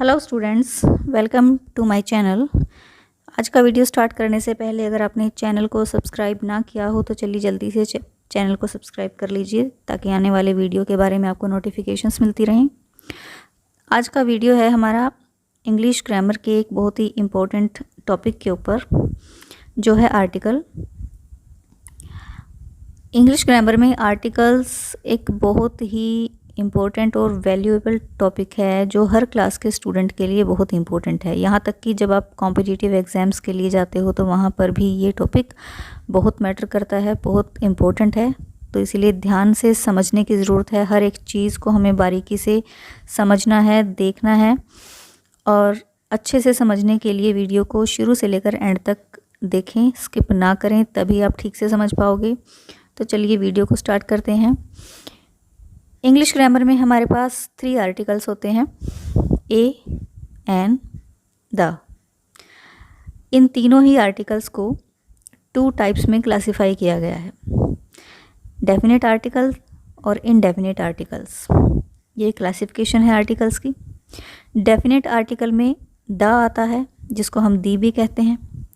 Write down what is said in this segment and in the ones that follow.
Hello students, welcome to my channel. आज का video start करने से पहले अगर आपने चैनल को सब्सक्राइब ना किया हो तो चलिए जल्दी से चैनल को सब्सक्राइब कर लीजिए ताकि आने वाले वीडियो के बारे में आपको नोटिफिकेशंस मिलती रहें। आज का वीडियो है हमारा इंग्लिश ग्रामर के एक बहुत ही इम्पोर्टेंट टॉपिक के ऊपर, जो है आर्टिकल। इंग्लिश ग्रामर में आर्टिकल्स एक बहुत ही इम्पोर्टेंट और वैल्यूएबल टॉपिक है जो हर क्लास के स्टूडेंट के लिए बहुत इम्पोर्टेंट है। यहाँ तक कि जब आप कॉम्पिटिटिव एग्ज़ाम्स के लिए जाते हो तो वहाँ पर भी ये टॉपिक बहुत मैटर करता है, बहुत इम्पोर्टेंट है। तो इसीलिए ध्यान से समझने की ज़रूरत है। हर एक चीज़ को हमें बारीकी से समझना है, देखना है, और अच्छे से समझने के लिए वीडियो को शुरू से लेकर एंड तक देखें, स्किप ना करें, तभी आप ठीक से समझ पाओगे। तो चलिए वीडियो को स्टार्ट करते हैं। इंग्लिश ग्रामर में हमारे पास 3 आर्टिकल्स होते हैं, ए, एन, द। इन तीनों ही आर्टिकल्स को 2 टाइप्स में क्लासिफाई किया गया है, डेफिनेट आर्टिकल और इनडेफिनेट आर्टिकल्स। ये क्लासिफिकेशन है आर्टिकल्स की। डेफिनेट आर्टिकल में द आता है, जिसको हम दी भी कहते हैं।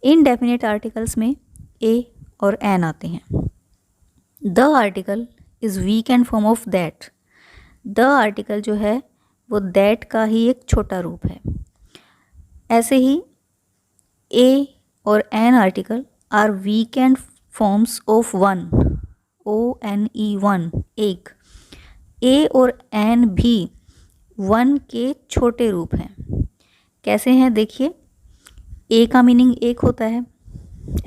इनडेफिनेट आर्टिकल्स में ए और एन आते हैं। The article is week and form of that. The article जो है वो दैट का ही एक छोटा रूप है। ऐसे ही ए और an article are weakened forms of one, ONE, one, एक। ए और एन भी वन के छोटे रूप हैं। कैसे हैं देखिए, ए का मीनिंग एक होता है,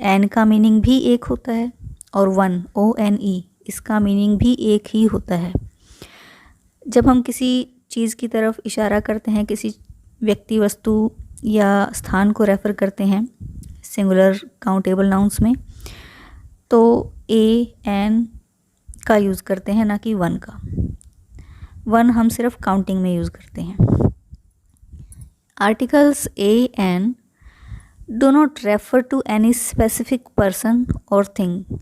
एन का मीनिंग भी एक होता है, और वन, ONE, इसका मीनिंग भी एक ही होता है। जब हम किसी चीज़ की तरफ इशारा करते हैं, किसी व्यक्ति, वस्तु या स्थान को रेफ़र करते हैं सिंगुलर काउंटेबल नाउन्स में, तो ए, एन का यूज़ करते हैं, ना कि वन का। वन हम सिर्फ काउंटिंग में यूज़ करते हैं। Articles a, an do not refer to any specific person और थिंग।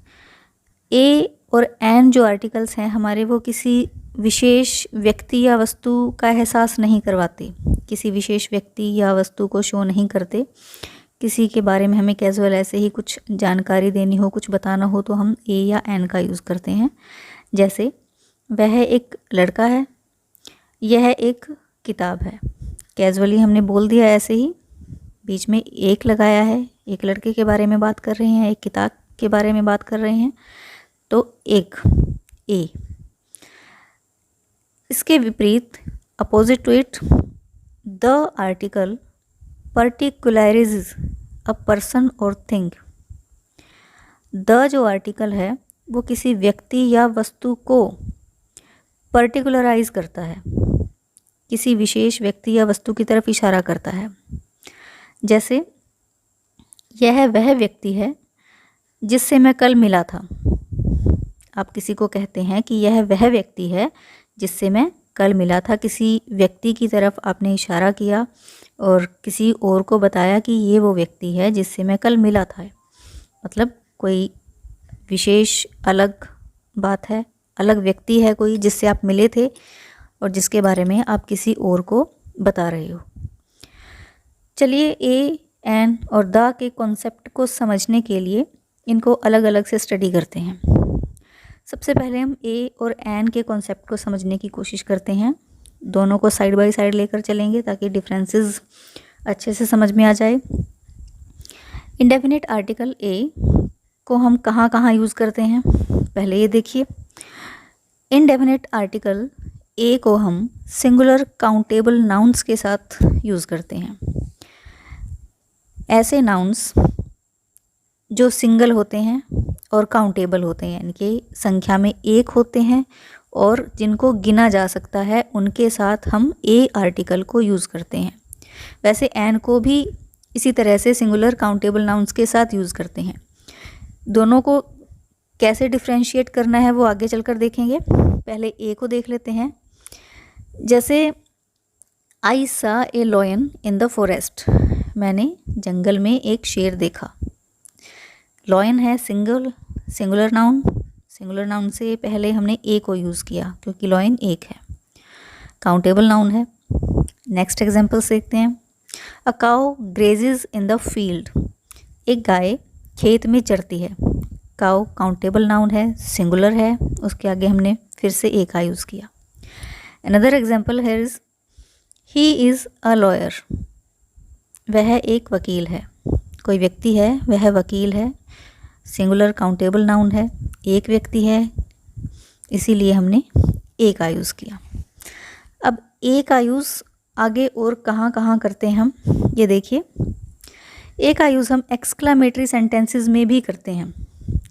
ए और एन जो आर्टिकल्स हैं हमारे, वो किसी विशेष व्यक्ति या वस्तु का एहसास नहीं करवाते, किसी विशेष व्यक्ति या वस्तु को शो नहीं करते। किसी के बारे में हमें कैजुअल ऐसे ही कुछ जानकारी देनी हो, कुछ बताना हो, तो हम ए या एन का यूज़ करते हैं। जैसे वह एक लड़का है, यह एक किताब है। कैजुअली हमने बोल दिया ऐसे ही, बीच में एक लगाया है, एक लड़के के बारे में बात कर रहे हैं, एक किताब के बारे में बात कर रहे हैं, तो एक, ए। इसके विपरीत, opposite to it, the article particularize a person और थिंग। द जो आर्टिकल है वो किसी व्यक्ति या वस्तु को पर्टिकुलराइज करता है, किसी विशेष व्यक्ति या वस्तु की तरफ इशारा करता है। जैसे यह वह व्यक्ति है जिससे मैं कल मिला था। आप किसी को कहते हैं कि यह वह व्यक्ति है जिससे मैं कल मिला था। किसी व्यक्ति की तरफ आपने इशारा किया और किसी और को बताया कि ये वो व्यक्ति है जिससे मैं कल मिला था। मतलब कोई विशेष अलग बात है, अलग व्यक्ति है कोई जिससे आप मिले थे और जिसके बारे में आप किसी और को बता रहे हो। चलिए ए, एन और द के कॉन्सेप्ट को समझने के लिए इनको अलग अलग से स्टडी करते हैं। सबसे पहले हम ए और एन के कॉन्सेप्ट को समझने की कोशिश करते हैं। दोनों को साइड बाय साइड लेकर चलेंगे ताकि डिफरेंसेस अच्छे से समझ में आ जाए। इंडेफिनिट आर्टिकल ए को हम कहाँ कहाँ यूज़ करते हैं, पहले ये देखिए। इंडेफिनिट आर्टिकल ए को हम सिंगुलर काउंटेबल नाउन्स के साथ यूज़ करते हैं। ऐसे नाउन्स जो सिंगल होते हैं और काउंटेबल होते हैं, यानी कि संख्या में एक होते हैं और जिनको गिना जा सकता है, उनके साथ हम ए आर्टिकल को यूज़ करते हैं। वैसे एन को भी इसी तरह से सिंगुलर काउंटेबल नाउन्स के साथ यूज़ करते हैं। दोनों को कैसे डिफ्रेंशिएट करना है वो आगे चलकर देखेंगे। पहले ए को देख लेते हैं। जैसे आई saw A lion in the forest. मैंने जंगल में एक शेर देखा। लॉयन है सिंगुलर नाउन। सिंगुलर नाउन से पहले हमने ए को यूज़ किया क्योंकि लॉयन एक है, काउंटेबल नाउन है। नेक्स्ट एग्जाम्पल्स देखते हैं। A cow grazes in the field, एक गाय खेत में चरती है। काउ काउंटेबल नाउन है, सिंगुलर है, उसके आगे हमने फिर से ए का यूज़ किया। अनदर एग्जाम्पल है is he is a lawyer, वह एक वकील है। कोई व्यक्ति है, वह वकील है, सिंगुलर काउंटेबल नाउन है, एक व्यक्ति है, इसीलिए हमने ए का यूज़ किया। अब ए का यूज़ आगे और कहाँ कहाँ करते हैं हम, ये देखिए। ए का यूज़ हम एक्सक्लामेटरी सेंटेंसेस में भी करते हैं।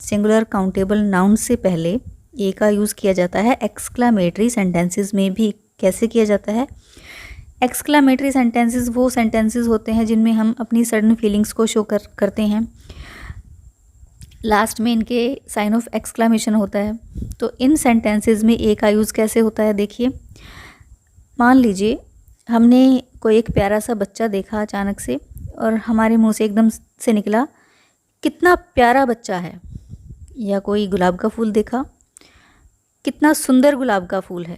सिंगुलर काउंटेबल नाउन से पहले ए का यूज़ किया जाता है एक्सक्लामेटरी सेंटेंसेस में भी। कैसे किया जाता है? एक्सक्लामेटरी सेंटेंसेस वो सेंटेंसेस होते हैं जिनमें हम अपनी सडन फीलिंग्स को शो करते हैं। लास्ट में इनके साइन ऑफ एक्सक्लामेशन होता है। तो इन सेंटेंसेस में ए का यूज़ कैसे होता है, देखिए। मान लीजिए हमने कोई एक प्यारा सा बच्चा देखा अचानक से, और हमारे मुंह से एकदम से निकला कितना प्यारा बच्चा है। या कोई गुलाब का फूल देखा, कितना सुंदर गुलाब का फूल है।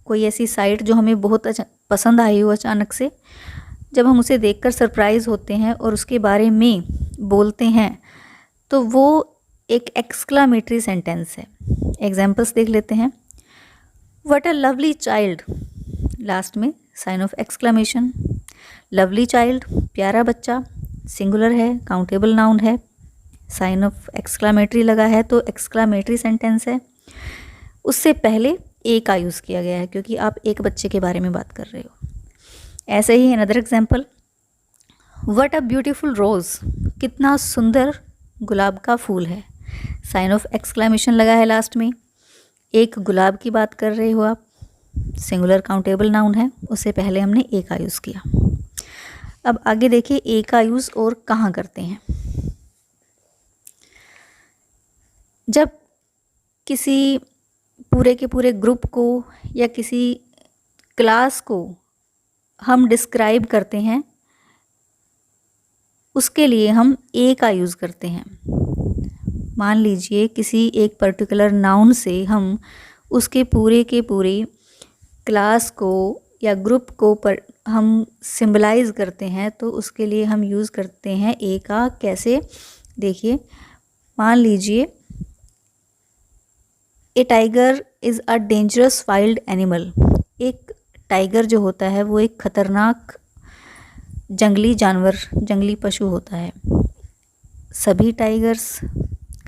कोई ऐसी साइट जो हमें बहुत पसंद आई हो अचानक से, जब हम उसे देखकर सरप्राइज़ होते हैं और उसके बारे में बोलते हैं, तो वो एक एक्सक्लामेटरी सेंटेंस है। एग्जाम्पल्स देख लेते हैं। What a lovely child, last में sign of exclamation. Lovely child, प्यारा बच्चा, सिंगुलर है, काउंटेबल नाउन है, साइन ऑफ एक्सक्लामेटरी लगा है, तो एक्सक्लामेटरी सेंटेंस है। उससे पहले ए का यूज़ किया गया है क्योंकि आप एक बच्चे के बारे में बात कर रहे हो। ऐसे ही another example, what a beautiful rose, कितना सुंदर गुलाब का फूल है। साइन ऑफ एक्सक्लामेशन लगा है लास्ट में। एक गुलाब की बात कर रहे हो आप, सिंगुलर काउंटेबल नाउन है, उससे पहले हमने ए का यूज़ किया। अब आगे देखिए ए का यूज़ और कहाँ करते हैं। जब किसी पूरे के पूरे ग्रुप को या किसी क्लास को हम डिस्क्राइब करते हैं, उसके लिए हम ए का यूज़ करते हैं। मान लीजिए किसी एक पर्टिकुलर नाउन से हम उसके पूरे के पूरे क्लास को या ग्रुप को हम सिंबलाइज करते हैं, तो उसके लिए हम यूज़ करते हैं ए का। कैसे, देखिए। मान लीजिए a tiger is a dangerous wild animal, एक टाइगर जो होता है वो एक खतरनाक जंगली जानवर, जंगली पशु होता है। सभी टाइगर्स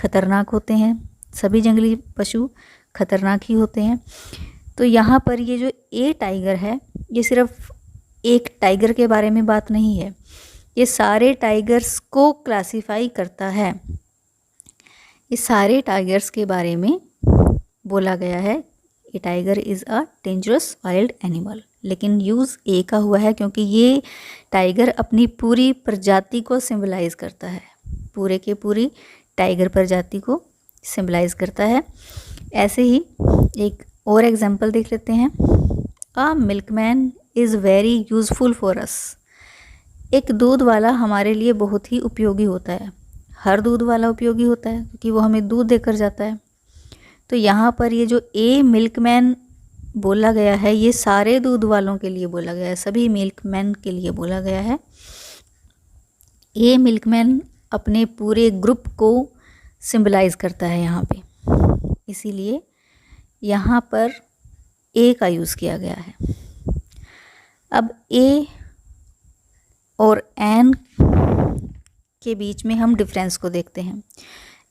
खतरनाक होते हैं, सभी जंगली पशु खतरनाक ही होते हैं। तो यहाँ पर ये जो ए टाइगर है, ये सिर्फ एक टाइगर के बारे में बात नहीं है, ये सारे टाइगर्स को क्लासिफाई करता है। ये सारे टाइगर्स के बारे में बोला गया है। A tiger is a dangerous wild animal, लेकिन यूज़ ए का हुआ है क्योंकि ये टाइगर अपनी पूरी प्रजाति को सिंबलाइज करता है, पूरे के पूरी टाइगर प्रजाति को सिंबलाइज करता है। ऐसे ही एक और एग्जांपल देख लेते हैं। A milkman is very useful for us, एक दूध वाला हमारे लिए बहुत ही उपयोगी होता है। हर दूध वाला उपयोगी होता है क्योंकि वो हमें दूध देकर जाता है। तो यहाँ पर ये जो ए मिल्कमैन बोला गया है, ये सारे दूध वालों के लिए बोला गया है, सभी मिल्कमैन के लिए बोला गया है। ए मिल्कमैन अपने पूरे ग्रुप को सिंबलाइज करता है यहाँ पे, इसीलिए यहाँ पर ए का यूज़ किया गया है। अब ए और एन के बीच में हम डिफरेंस को देखते हैं।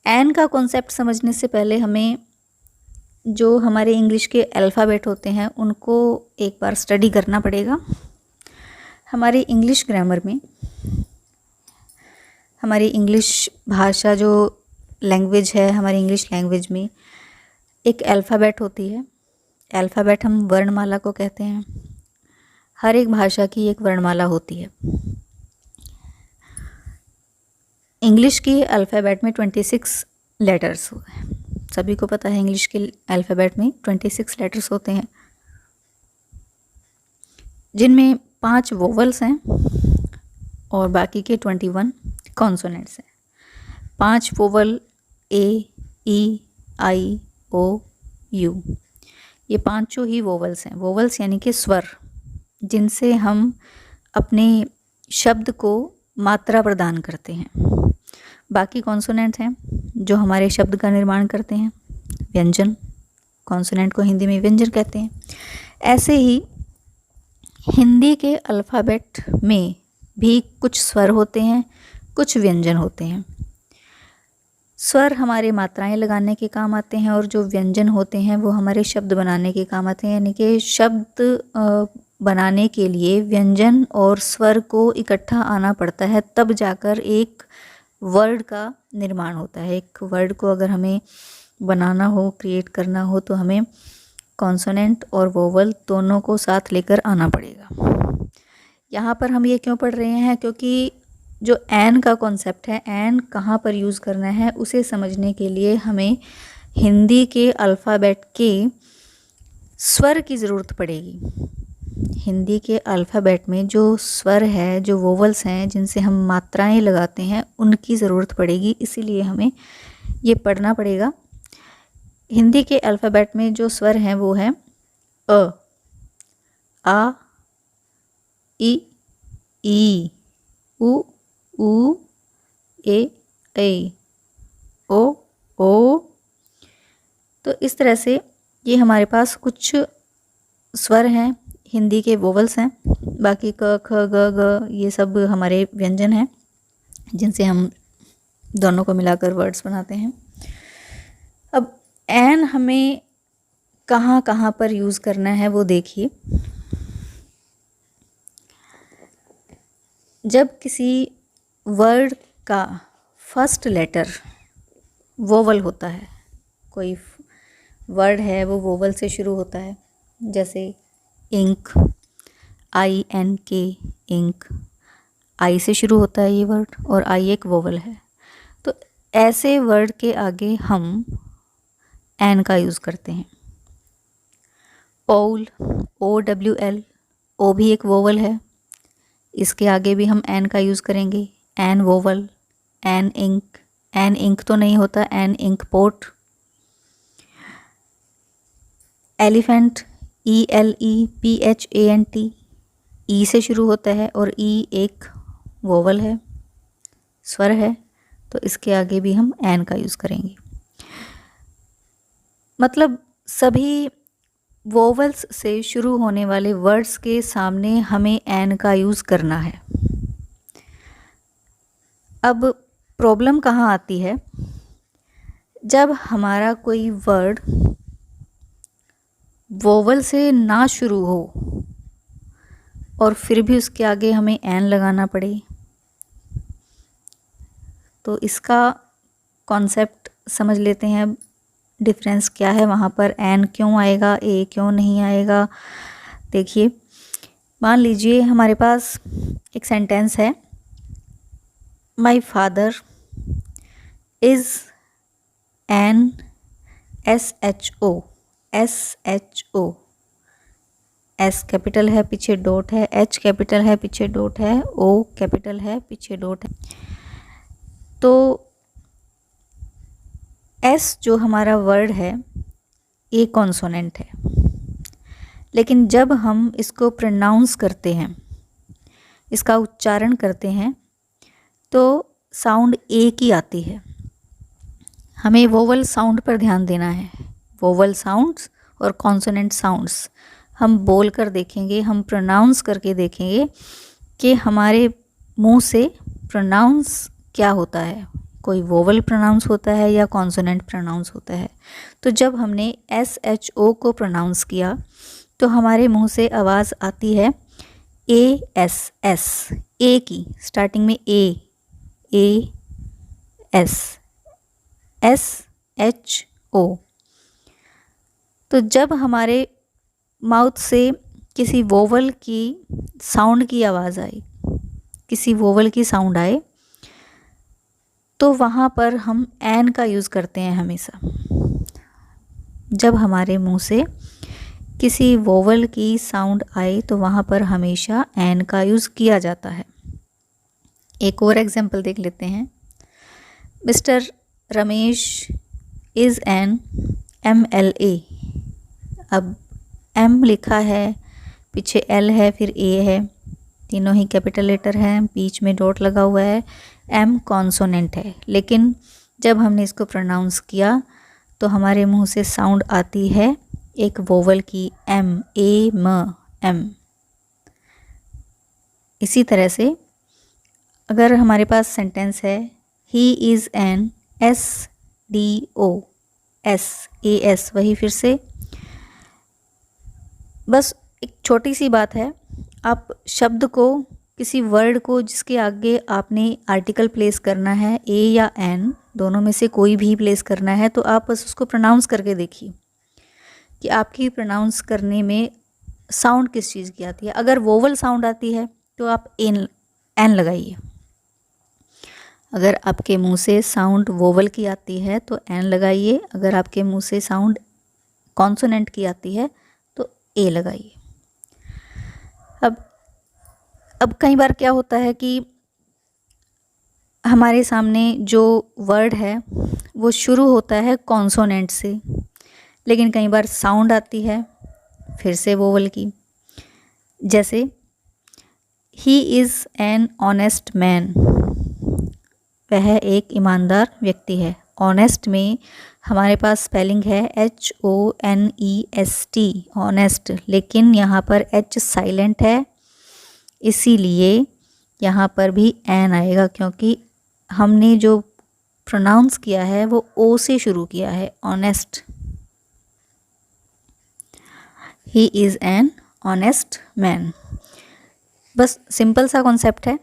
एन का कॉन्सेप्ट समझने से पहले हमें जो हमारे इंग्लिश के अल्फ़ाबेट होते हैं उनको एक बार स्टडी करना पड़ेगा। हमारी इंग्लिश ग्रामर में, हमारी इंग्लिश भाषा जो लैंग्वेज है, हमारी इंग्लिश लैंग्वेज में एक अल्फ़ाबेट होती है। अल्फ़ाबेट हम वर्णमाला को कहते हैं। हर एक भाषा की एक वर्णमाला होती है। इंग्लिश की अल्फ़ाबेट में 26 लेटर्स होते हैं। सभी को पता है इंग्लिश के अल्फ़ाबेट में 26 लेटर्स होते हैं, जिनमें 5 वोवल्स हैं और बाकी के 21 कॉन्सोनेंट्स हैं। 5 vowel A, E, I, O, you, ये पांचों ही वोवल्स हैं। वोवल्स यानी कि स्वर। जिनसे हम अपने शब्द को मात्रा प्रदान करते हैं। बाकी कॉन्सोनेंट हैं जो हमारे शब्द का निर्माण करते हैं, व्यंजन। कॉन्सोनेंट को हिंदी में व्यंजन कहते हैं। ऐसे ही हिंदी के अल्फ़ाबेट में भी कुछ स्वर होते हैं, कुछ व्यंजन होते हैं। स्वर हमारे मात्राएं लगाने के काम आते हैं और जो व्यंजन होते हैं वो हमारे शब्द बनाने के काम आते हैं। यानी कि शब्द बनाने के लिए व्यंजन और स्वर को इकट्ठा आना पड़ता है, तब जाकर एक वर्ड का निर्माण होता है। एक वर्ड को अगर हमें बनाना हो, क्रिएट करना हो, तो हमें कॉन्सोनेंट और वोवल दोनों को साथ लेकर आना पड़ेगा। यहाँ पर हम ये क्यों पढ़ रहे हैं? क्योंकि जो एन का कॉन्सेप्ट है, एन कहाँ पर यूज़ करना है, उसे समझने के लिए हमें हिंदी के अल्फ़ाबेट के स्वर की ज़रूरत पड़ेगी। हिंदी के अल्फ़ाबेट में जो स्वर है, जो वोवल्स हैं, जिनसे हम मात्राएं लगाते हैं, उनकी ज़रूरत पड़ेगी। इसीलिए हमें ये पढ़ना पड़ेगा। हिंदी के अल्फ़ाबेट में जो स्वर हैं वो हैं अ, आ, ई, उ, ऊ, ए, ऐ, ओ। तो इस तरह से ये हमारे पास कुछ स्वर हैं, हिंदी के वोवल्स हैं। बाकी क, ख, ग, ग ये सब हमारे व्यंजन हैं, जिनसे हम दोनों को मिलाकर वर्ड्स बनाते हैं। अब एन हमें कहाँ कहाँ पर यूज़ करना है वो देखिए। जब किसी वर्ड का फर्स्ट लेटर वोवल होता है, कोई वर्ड है वो वोवल से शुरू होता है, जैसे इंक, INK, इंक, आई से शुरू होता है ये वर्ड और आई एक वोवल है। तो ऐसे वर्ड के आगे हम एन का यूज़ करते हैं। ओल, OWL, ओ भी एक वोवल है, इसके आगे भी हम एन का यूज़ करेंगे। एन वोवल, एन इंक तो नहीं होता, an inkpot. Elephant, ELEPHANT, E से शुरू होता है और ई एक वोवल है, स्वर है, तो इसके आगे भी हम एन का यूज़ करेंगे। मतलब सभी वोवल्स से शुरू होने वाले वर्ड्स के सामने हमें एन का यूज़ करना है। अब प्रॉब्लम कहाँ आती है? जब हमारा कोई वर्ड वोवल से ना शुरू हो और फिर भी उसके आगे हमें एन लगाना पड़े, तो इसका कॉन्सेप्ट समझ लेते हैं। डिफरेंस क्या है वहाँ पर, एन क्यों आएगा, ए क्यों नहीं आएगा। देखिए, मान लीजिए हमारे पास एक सेंटेंस है, my father is an SHO, S capital है, पीछे डॉट है, H कैपिटल है, पीछे डॉट है, O कैपिटल है, पीछे डॉट है। तो S जो हमारा वर्ड है ये कॉन्सोनेंट है, लेकिन जब हम इसको प्रोनाउंस करते हैं, इसका उच्चारण करते हैं, तो साउंड ए की आती है। हमें वोवल साउंड पर ध्यान देना है। वोवल साउंड्स और कॉन्सोनेंट साउंड्स हम बोल कर देखेंगे, हम प्रोनाउंस करके देखेंगे कि हमारे मुंह से प्रोनाउंस क्या होता है, कोई वोवल प्रोनाउंस होता है या कॉन्सोनेंट प्रोनाउंस होता है। तो जब हमने SHO को प्रोनाउंस किया तो हमारे मुंह से आवाज़ आती है ASS, ए की, स्टार्टिंग में SHO। तो जब हमारे माउथ से किसी वोवल की साउंड की आवाज़ आए, किसी वोवल की साउंड आए, तो वहाँ पर हम एन का यूज़ करते हैं हमेशा। जब हमारे मुंह से किसी वोवल की साउंड आए तो वहाँ पर हमेशा एन का यूज़ किया जाता है। एक और एग्जांपल देख लेते हैं। Mister Ramesh is an MLA। अब M लिखा है पीछे एल है, फिर ए है, तीनों ही कैपिटल लेटर हैं, बीच में डॉट लगा हुआ है, एम कॉन्सोनेंट है। लेकिन जब हमने इसको प्रोनाउंस किया तो हमारे मुंह से साउंड आती है एक वोवल की, एम, ए म, एम। इसी तरह से अगर हमारे पास सेंटेंस है he is an, S D O S, A S, वही फिर से बस एक छोटी सी बात है, आप शब्द को, किसी वर्ड को जिसके आगे आपने आर्टिकल प्लेस करना है, ए या एन, दोनों में से कोई भी प्लेस करना है, तो आप बस उसको प्रोनाउंस करके देखिए कि आपकी प्रोनाउंस करने में साउंड किस चीज़ की आती है। अगर वोवल साउंड आती है तो आप एन लगाइए। अगर आपके मुंह से साउंड वोवल की आती है तो एन लगाइए। अगर आपके मुंह से साउंड कॉन्सोनेंट की आती है तो ए लगाइए। अब कई बार क्या होता है कि हमारे सामने जो वर्ड है वो शुरू होता है कॉन्सोनेंट से, लेकिन कई बार साउंड आती है फिर से वोवल की। जैसे ही इज़ एन ऑनेस्ट मैन, वह एक ईमानदार व्यक्ति है। ऑनेस्ट में हमारे पास स्पेलिंग है HONEST, ऑनेस्ट, लेकिन यहाँ पर H साइलेंट है, इसीलिए यहाँ पर भी एन आएगा, क्योंकि हमने जो प्रोनाउंस किया है वो ओ से शुरू किया है, honest. He is an honest man. बस सिंपल सा कॉन्सेप्ट है,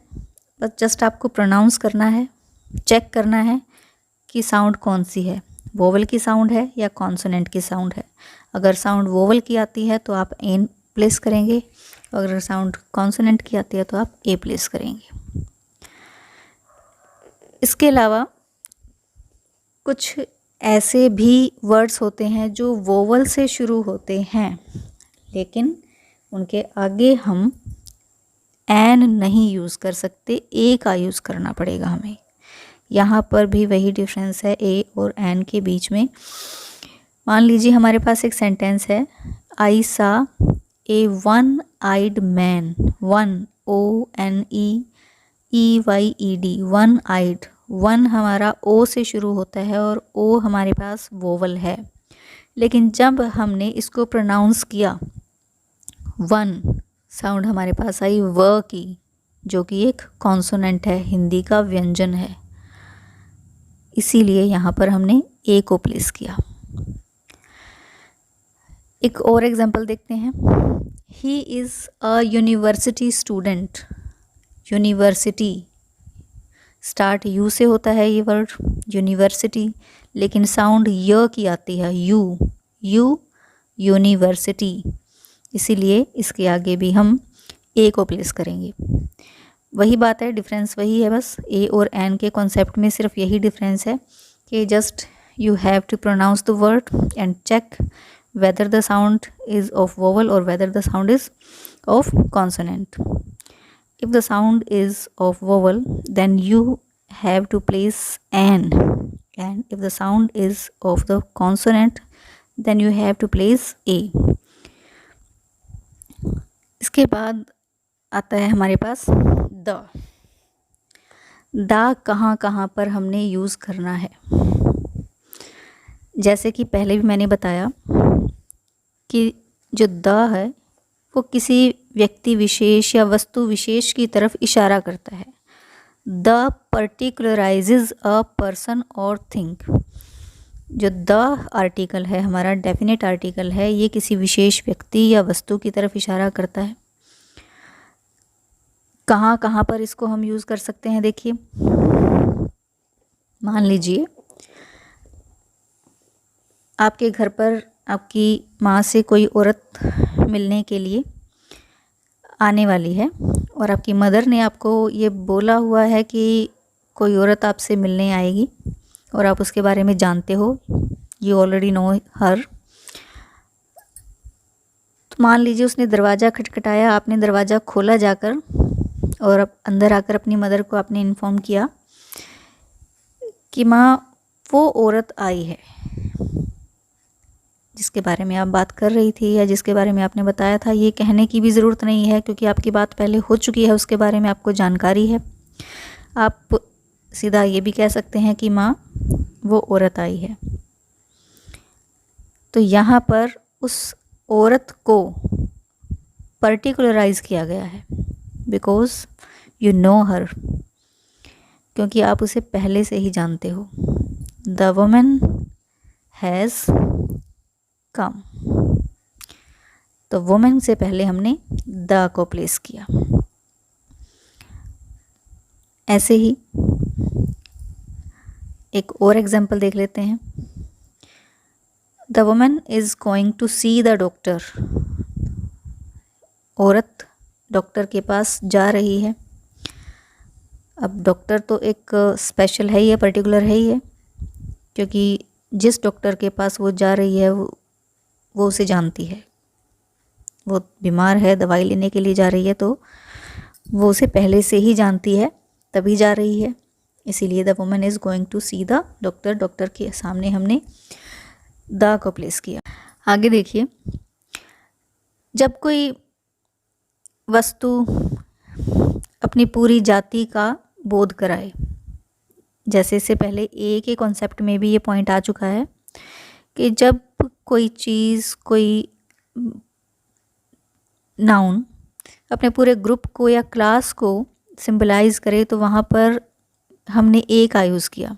बस जस्ट आपको प्रोनाउंस करना है, चेक करना है कि साउंड कौन सी है, वोवल की साउंड है या कॉन्सोनेंट की साउंड है। अगर साउंड वोवल की आती है तो आप एन प्लेस करेंगे, अगर साउंड कॉन्सोनेंट की आती है तो आप ए प्लेस करेंगे। इसके अलावा कुछ ऐसे भी वर्ड्स होते हैं जो वोवल से शुरू होते हैं, लेकिन उनके आगे हम एन नहीं यूज़ कर सकते, ए का यूज़ करना पड़ेगा हमें। यहाँ पर भी वही डिफरेंस है ए और एन के बीच में। मान लीजिए हमारे पास एक सेंटेंस है, I saw a one eyed man, one, ONEEYED, one eyed, one हमारा ओ से शुरू होता है और ओ हमारे पास वोवल है, लेकिन जब हमने इसको प्रोनाउंस किया, वन साउंड हमारे पास आई व की, जो कि एक कॉन्सोनेंट है, हिंदी का व्यंजन है, इसीलिए यहाँ पर हमने ए को प्लेस किया। एक और एग्जांपल देखते हैं, he is a university student, university start you से होता है ये वर्ड यूनिवर्सिटी, लेकिन साउंड य की आती है, यू यूनिवर्सिटी, इसीलिए इसके आगे भी हम ए को प्लेस करेंगे। वही बात है, डिफरेंस वही है, बस ए और एन के कॉन्सेप्ट में सिर्फ यही डिफरेंस है कि just you have to pronounce the word and check whether the sound is of vowel और whether the sound is of consonant. If the sound is of vowel, then you have to place an, and if the sound is of the consonant, then you have to place a. इसके बाद आता है हमारे पास the. The कहाँ कहाँ पर हमने use करना है, जैसे कि पहले भी मैंने बताया कि जो द है वो किसी व्यक्ति विशेष या वस्तु विशेष की तरफ इशारा करता है। द पर्टिकुलराइजेज अ पर्सन और थिंग। जो द आर्टिकल है हमारा डेफिनेट आर्टिकल है, ये किसी विशेष व्यक्ति या वस्तु की तरफ इशारा करता है। कहाँ कहाँ पर इसको हम यूज़ कर सकते हैं, देखिए, मान लीजिए आपके घर पर आपकी माँ से कोई औरत मिलने के लिए आने वाली है और आपकी मदर ने आपको ये बोला हुआ है कि कोई औरत आपसे मिलने आएगी और आप उसके बारे में जानते हो, यू ऑलरेडी नो हर। तो मान लीजिए उसने दरवाज़ा खटखटाया, आपने दरवाज़ा खोला जाकर और अब अंदर आकर अपनी मदर को आपने इन्फॉर्म किया कि माँ वो औरत आई है जिसके बारे में आप बात कर रही थी या जिसके बारे में आपने बताया था, ये कहने की भी ज़रूरत नहीं है क्योंकि आपकी बात पहले हो चुकी है, उसके बारे में आपको जानकारी है। आप सीधा ये भी कह सकते हैं कि माँ वो औरत आई है। तो यहाँ पर उस औरत को पर्टिकुलराइज किया गया है बिकॉज यू नो हर, क्योंकि आप उसे पहले से ही जानते हो। द वुमन हैज़ कम, तो वुमेन से पहले हमने द को प्लेस किया। ऐसे ही एक और एग्जाम्पल देख लेते हैं। The woman is going to see the doctor, औरत डॉक्टर के पास जा रही है। अब डॉक्टर तो एक स्पेशल है ही है, पर्टिकुलर है ही है, क्योंकि जिस डॉक्टर के पास वो जा रही है वो उसे जानती है। वो बीमार है, दवाई लेने के लिए जा रही है, तो वो उसे पहले से ही जानती है, तभी जा रही है। इसीलिए the woman is going to see the doctor, doctor के सामने हमने द को प्लेस किया। आगे देखिए, जब कोई वस्तु अपनी पूरी जाति का बोध कराए, जैसे इससे पहले एक ही कॉन्सेप्ट में भी ये पॉइंट आ चुका है कि जब कोई चीज़, कोई नाउन अपने पूरे ग्रुप को या क्लास को सिंबलाइज करे, तो वहाँ पर हमने ए का यूज़ किया।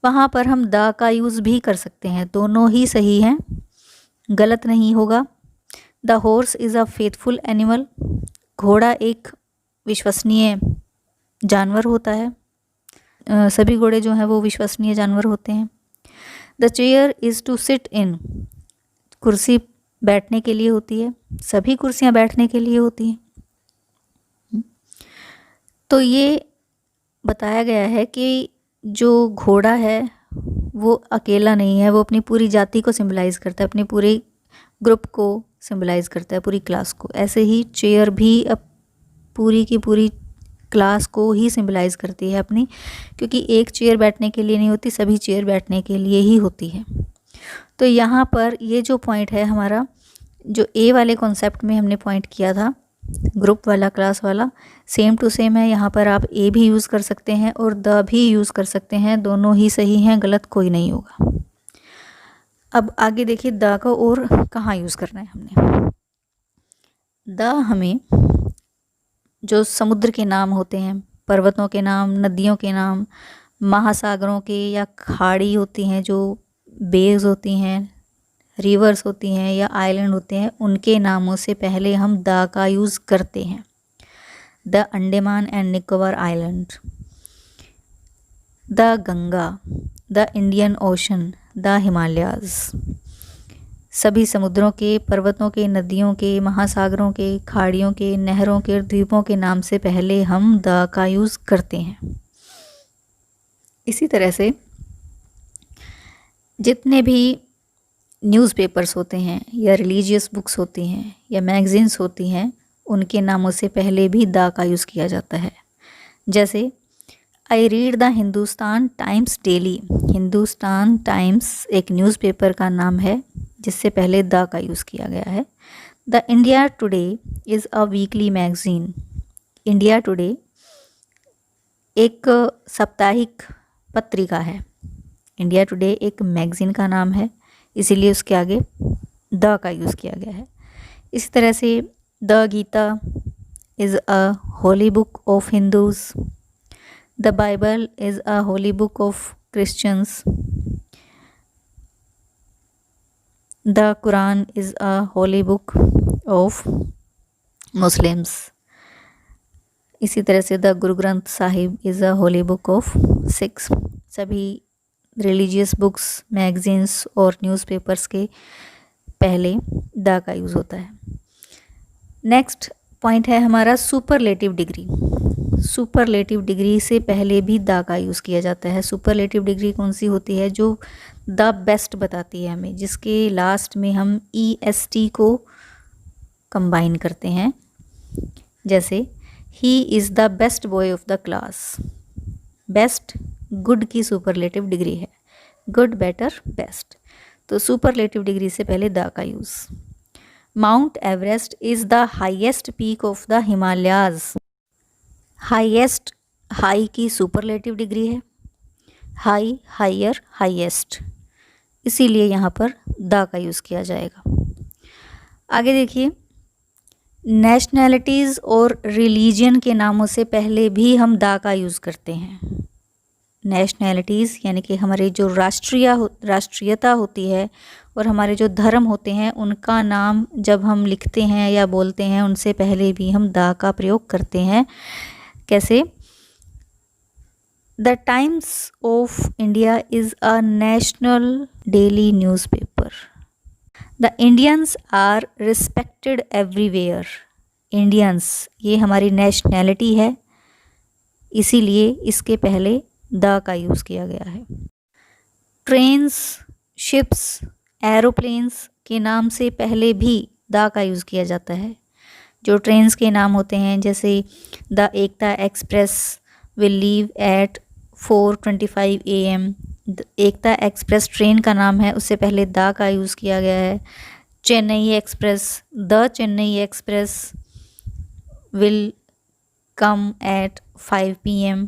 वहाँ पर हम द का यूज़ भी कर सकते हैं, दोनों ही सही हैं, गलत नहीं होगा। The horse is a faithful animal, घोड़ा एक विश्वसनीय जानवर होता है। सभी घोड़े जो हैं वो विश्वसनीय जानवर होते हैं। The chair is to sit in, कुर्सी बैठने के लिए होती है, सभी कुर्सियाँ बैठने के लिए होती हैं। तो ये बताया गया है कि जो घोड़ा है वो अकेला नहीं है, वो अपनी पूरी जाति को सिंबलाइज करता है, अपने पूरे ग्रुप को सिंबलाइज करता है, पूरी क्लास को। ऐसे ही चेयर भी अब पूरी की पूरी क्लास को ही सिंबलाइज करती है अपनी, क्योंकि एक चेयर बैठने के लिए नहीं होती, सभी चेयर बैठने के लिए ही होती है। तो यहाँ पर ये जो पॉइंट है हमारा, जो ए वाले कॉन्सेप्ट में हमने पॉइंट किया था, ग्रुप वाला, क्लास वाला, सेम टू सेम है। यहाँ पर आप ए भी यूज़ कर सकते हैं और द भी यूज़ कर सकते हैं, दोनों ही सही हैं, गलत कोई नहीं होगा। अब आगे देखिए द को और कहाँ यूज़ करना है हमने। द हमें जो समुद्र के नाम होते हैं, पर्वतों के नाम, नदियों के नाम, महासागरों के या खाड़ी होती हैं, जो बेज होती हैं, रिवर्स होती हैं या आइलैंड होते हैं, उनके नामों से पहले हम द का यूज़ करते हैं। The Andaman and Nicobar island, the Ganga, the Indian ocean, the Himalayas. सभी समुद्रों के, पर्वतों के, नदियों के, महासागरों के, खाड़ियों के, नहरों के और द्वीपों के नाम से पहले हम द का यूज़ करते हैं। इसी तरह से जितने भी न्यूज़पेपर्स होते हैं या रिलीजियस बुक्स होती हैं या मैगज़ीन्स होती हैं, उनके नामों से पहले भी द का यूज़ किया जाता है। जैसे I read the Hindustan times daily. Hindustan times एक न्यूज़पेपर का नाम है जिससे पहले द का यूज़ किया गया है। The India today is a weekly magazine. India today एक साप्ताहिक पत्रिका है। इंडिया टुडे एक मैगज़ीन का नाम है, इसीलिए उसके आगे द का यूज़ किया गया है। इसी तरह से the Gita is a holy book of Hindus. The Bible is a holy book of Christians. The Quran is a holy book of Muslims. इसी तरह से the Guru Granth Sahib is a holy book of Sikhs. सभी रिलीजियस बुक्स, मैगज़ीन्स और newspapers के पहले the का use होता है। नेक्स्ट पॉइंट है हमारा सुपरलेटिव डिग्री। सुपरलेटिव डिग्री से पहले भी द का यूज़ किया जाता है। सुपरलेटिव डिग्री कौन सी होती है? जो द बेस्ट बताती है हमें, जिसके लास्ट में हम EST को कंबाइन करते हैं। जैसे he is the best boy of the class. Best good की सुपरलेटिव डिग्री है, गुड, बेटर, बेस्ट। तो सुपरलेटिव डिग्री से पहले द का use. Mount Everest is the highest peak of the Himalayas. Highest, high की सुपरलेटिव डिग्री है, high, higher, highest, इसीलिए यहाँ पर द का यूज़ किया जाएगा। आगे देखिए, नेशनैलिटीज़ और रिलीजन के नामों से पहले भी हम द का यूज़ करते हैं। नेशनैलिटीज़ यानी कि हमारी जो राष्ट्रीयता होती है और हमारे जो धर्म होते हैं उनका नाम जब हम लिखते हैं या बोलते हैं उनसे पहले भी हम द का प्रयोग करते हैं। कैसे? The Times of India is a national daily newspaper. The Indians are respected everywhere. Indians, ये हमारी नेशनैलिटी है, इसीलिए इसके पहले द का यूज़ किया गया है। ट्रेन्स, शिप्स, एरोप्लेन्स के नाम से पहले भी द का यूज़ किया जाता है। जो ट्रेन्स के नाम होते हैं, जैसे the Ekta express will leave at 4:25 AM, Ekta express train का नाम है, उससे पहले द का यूज़ किया गया है। Chennai express, the Chennai express will come at 5 PM।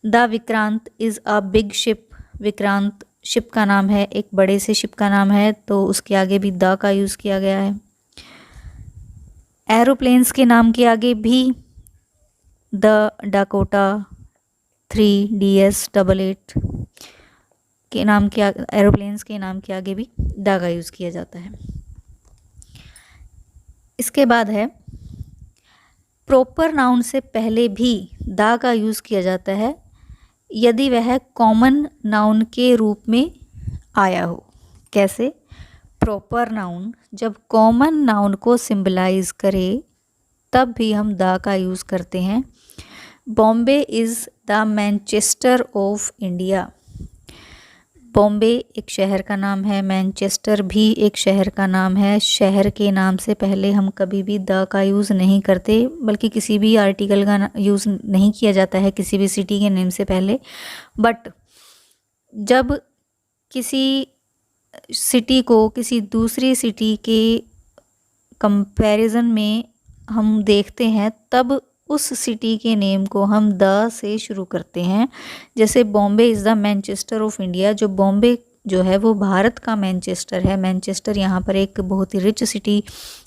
The Vikrant is a big ship, Vikrant ship का नाम है, एक बड़े से शिप का नाम है, तो उसके आगे भी द का यूज़ किया गया है। एरोप्लेन्स के नाम के आगे भी द डाकोटा 3DS88 के नाम के एरोप्लेन्स के नाम के आगे भी द का यूज़ किया जाता है। इसके बाद है प्रॉपर नाउन से पहले भी द का यूज़ किया जाता है यदि वह कॉमन नाउन के रूप में आया हो। कैसे? प्रॉपर नाउन जब कॉमन नाउन को सिंबलाइज करे तब भी हम द का यूज़ करते हैं। Bombay is the Manchester of India. Bombay एक शहर का नाम है, मैनचेस्टर भी एक शहर का नाम है। शहर के नाम से पहले हम कभी भी द का यूज़ नहीं करते, बल्कि किसी भी आर्टिकल का यूज़ नहीं किया जाता है किसी भी सिटी के नेम से पहले। बट जब किसी सिटी को किसी दूसरी सिटी के कंपैरिजन में हम देखते हैं तब उस सिटी के नेम को हम द से शुरू करते हैं। जैसे Bombay is the Manchester of India, जो बॉम्बे जो है वो भारत का मैनचेस्टर है। मैनचेस्टर यहाँ पर एक बहुत ही रिच सिटी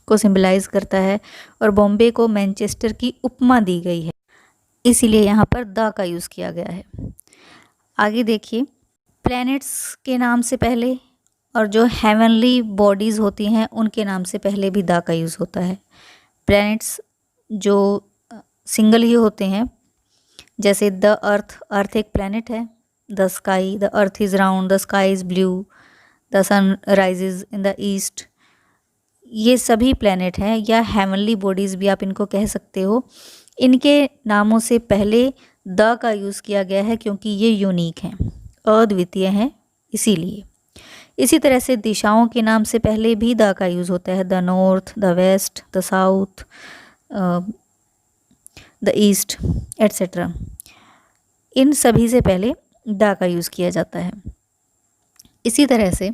को सिंबलाइज करता है और बॉम्बे को मैनचेस्टर की उपमा दी गई है, इसीलिए यहाँ पर द का यूज़ किया गया है। आगे देखिए, प्लैनेट्स के नाम से पहले और जो हेवनली बॉडीज़ होती हैं उनके नाम से पहले भी द का यूज़ होता है। प्लैनेट्स जो सिंगल ही होते हैं, जैसे द अर्थ, अर्थ एक प्लैनेट है। The sky, the earth is round, the sky is blue, the sun rises in the east, ये सभी प्लैनेट हैं या हेवनली बॉडीज़ भी आप इनको कह सकते हो। इनके नामों से पहले द का यूज़ किया गया है क्योंकि ये यूनिक हैं, अद्वितीय हैं, इसीलिए। इसी तरह से दिशाओं के नाम से पहले भी द का यूज़ होता है। The north, the west, the south, the east, etcetera. इन सभी से पहले द का यूज़ किया जाता है। इसी तरह से